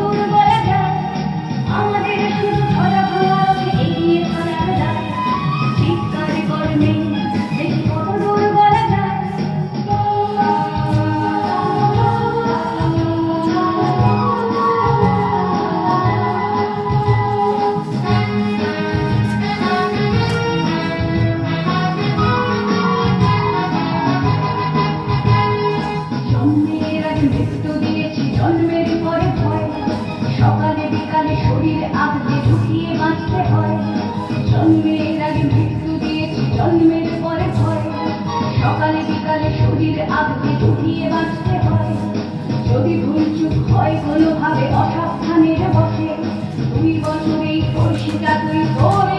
দূর বলা যায়, আমাদের শুধু ধরা ভাঙা এগিয়ে চলার দায়। চিৎকার করবে দেখি কত দূর বলা যায়। জন্মের আগে মৃত্যু দিয়েছি, জন্মের পরে ভয়। সকালে বিকালে শরীর আধে ঢুকিয়ে বাঁচতে হয়। জন্মের আগে মৃত্যু দিয়েছি, জন্মের পরে ভয়। সকালে বিকালে শরীর আধে ঢুকিয়ে বাঁচতে হয়। যদি ভুলচুক হয় কোনোভাবে অসাবধানের বসে, 2 বছরেই তোর সেটা তুই করে